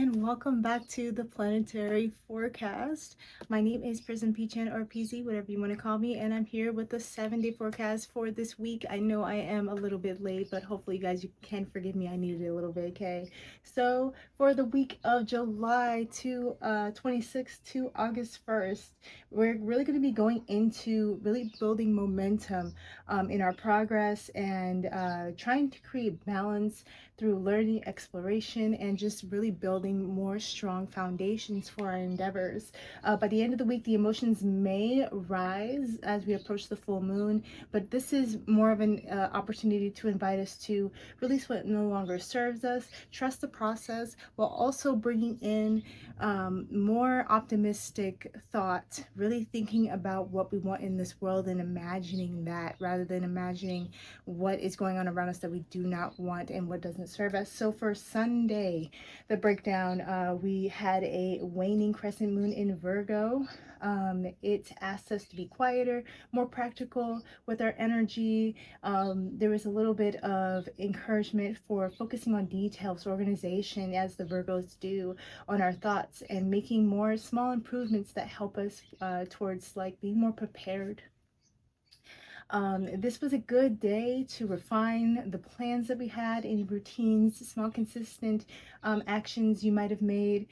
and welcome back to the Planetary Forecast. My name is Prism P-Chan or PZ, whatever you want to call me, and I'm here with the 7-day forecast for this week. I know I am a little bit late, but hopefully you guys you can forgive me. I needed a little bit, okay? So for the week of July to 26th to August 1st, we're really going to be going into really building momentum in our progress and trying to create balance through learning, exploration, and just really building more strong foundations for our endeavors. By the end of the week, the emotions may rise as we approach the full moon, but this is more of an opportunity to invite us to release what no longer serves us, trust the process, while also bringing in more optimistic thought, really thinking about what we want in this world and imagining that rather than imagining what is going on around us that we do not want and what doesn't serve us. So for Sunday, the breakdown, we had a waning crescent moon in Virgo. It asked us to be quieter, more practical with our energy. There was a little bit of encouragement for focusing on details, organization, as the Virgos do, on our thoughts and making more small improvements that help us towards like being more prepared. This was a good day to refine the plans that we had, any routines, small consistent actions you might have made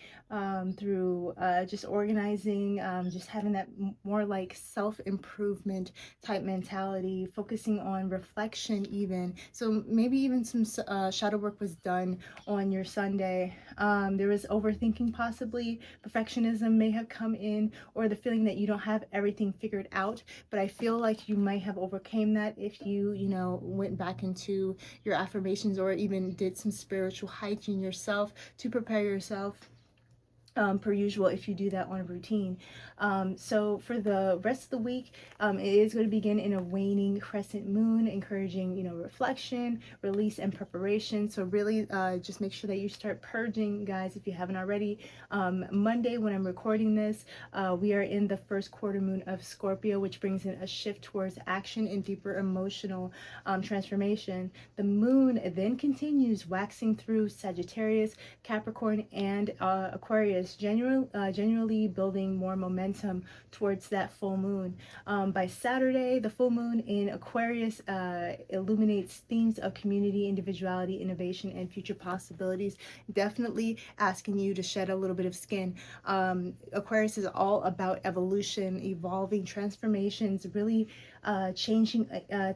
through just organizing, just having that more like self-improvement type mentality, focusing on reflection even. So maybe even some shadow work was done on your Sunday. There was overthinking possibly, perfectionism may have come in, or the feeling that you don't have everything figured out, but I feel like you might have overcame that if you went back into your affirmations or even did some spiritual hygiene yourself to prepare yourself per usual if you do that on a routine. So for the rest of the week, it is going to begin in a waning crescent moon, encouraging reflection, release, and preparation. So really just make sure that you start purging, guys, if you haven't already. Monday, when I'm recording this, we are in the first quarter moon of Scorpio, which brings in a shift towards action and deeper emotional transformation. The moon then continues waxing through Sagittarius, Capricorn, and Aquarius, genuinely building more momentum towards that full moon. By Saturday, the full moon in Aquarius illuminates themes of community, individuality, innovation, and future possibilities. Definitely asking you to shed a little bit of skin. Aquarius is all about evolution, evolving, transformations, really changing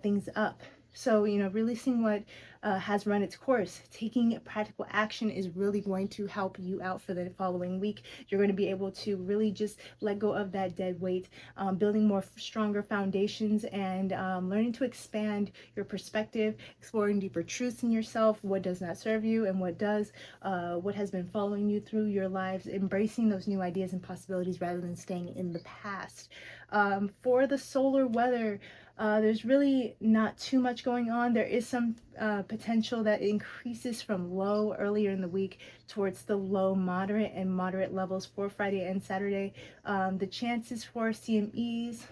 things up. So, releasing what has run its course, taking practical action is really going to help you out for the following week. You're going to be able to really just let go of that dead weight, building more stronger foundations and learning to expand your perspective, exploring deeper truths in yourself, what does not serve you and what does, what has been following you through your lives, embracing those new ideas and possibilities rather than staying in the past. For the solar weather, there's really not too much going on. There is some potential that increases from low earlier in the week towards the low, moderate, and moderate levels for Friday and Saturday. The chances for CMEs,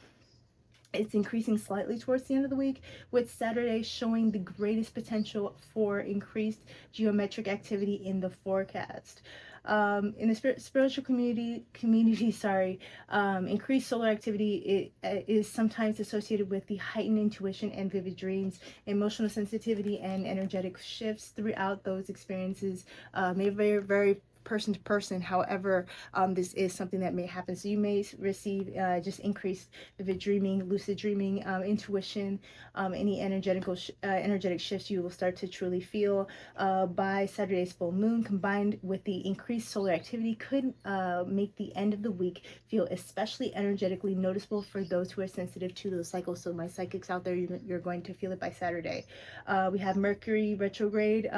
it's increasing slightly towards the end of the week, with Saturday showing the greatest potential for increased geometric activity in the forecast. In the spiritual community, increased solar activity is sometimes associated with the heightened intuition and vivid dreams, emotional sensitivity, and energetic shifts throughout those experiences. May very, very person to person. However, this is something that may happen. So you may receive just increased vivid dreaming, lucid dreaming, intuition, any energetic shifts you will start to truly feel by Saturday's full moon, combined with the increased solar activity, could make the end of the week feel especially energetically noticeable for those who are sensitive to those cycles. So my psychics out there, you're going to feel it by Saturday. We have Mercury retrograde.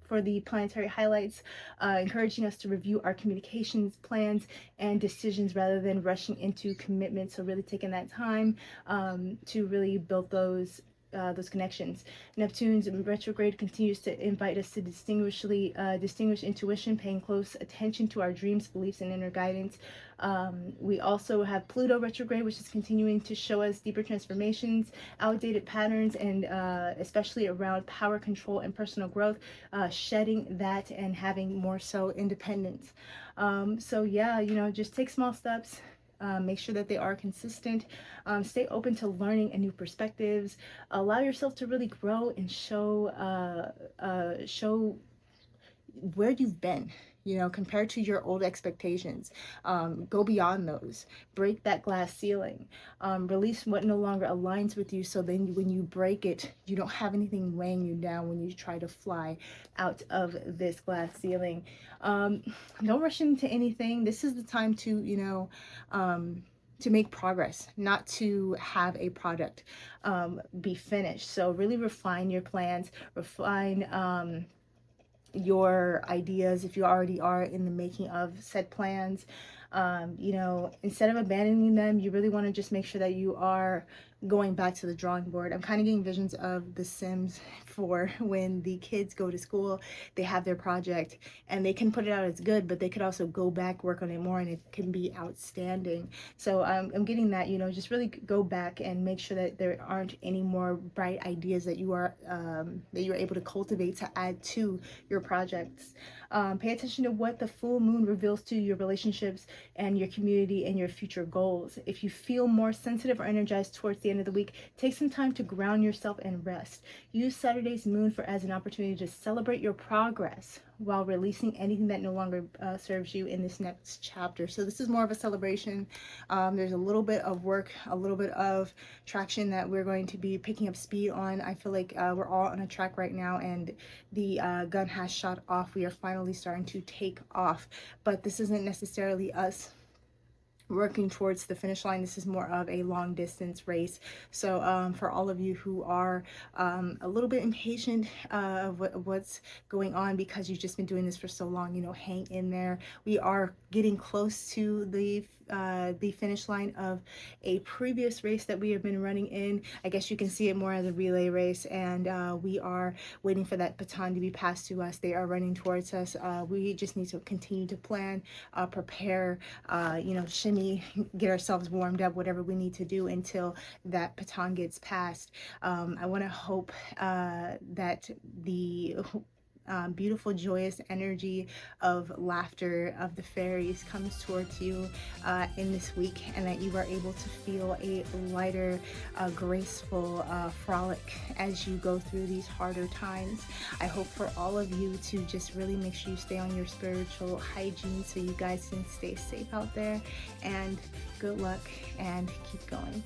For the planetary highlights, encouraging us to review our communications plans and decisions rather than rushing into commitments. So really taking that time to really build those those connections. Neptune's retrograde continues to invite us to distinguish intuition, paying close attention to our dreams, beliefs, and inner guidance. We also have Pluto retrograde, which is continuing to show us deeper transformations, outdated patterns, and especially around power control and personal growth, shedding that and having more so independence. So yeah, just take small steps. Make sure that they are consistent. Stay open to learning and new perspectives. Allow yourself to really grow and show where you've been, compared to your old expectations. Go beyond those. Break that glass ceiling. Release what no longer aligns with you, so then when you break it, you don't have anything weighing you down when you try to fly out of this glass ceiling. Don't rush into anything. This is the time to make progress, not to have a product be finished. So really refine your plans, refine your ideas if you already are in the making of said plans. Instead of abandoning them, you really want to just make sure that you are going back to the drawing board. I'm kind of getting visions of The Sims for when the kids go to school, they have their project and they can put it out as good, but they could also go back, work on it more, and it can be outstanding. So I'm getting that, just really go back and make sure that there aren't any more bright ideas that you're able to cultivate to add to your projects. Pay attention to what the full moon reveals to your relationships and your community and your future goals. If you feel more sensitive or energized towards the end of the week, take some time to ground yourself and rest. Use Saturday's moon as an opportunity to celebrate your progress while releasing anything that no longer serves you in this next chapter. So this is more of a celebration. There's a little bit of work, a little bit of traction that we're going to be picking up speed on. I feel like we're all on a track right now, and the gun has shot off. We are finally starting to take off, but this isn't necessarily us working towards the finish line. This is more of a long distance race. So for all of you who are a little bit impatient of what's going on because you've just been doing this for so long, hang in there. We are getting close to the finish line of a previous race that we have been running in. I guess you can see it more as a relay race, and we are waiting for that baton to be passed to us. They are running towards us. We just need to continue to plan, prepare, shimmy, get ourselves warmed up, whatever we need to do until that baton gets passed. I want to hope that the beautiful, joyous energy of laughter of the fairies comes towards you in this week, and that you are able to feel a lighter, graceful frolic as you go through these harder times. I hope for all of you to just really make sure you stay on your spiritual hygiene so you guys can stay safe out there, and good luck and keep going.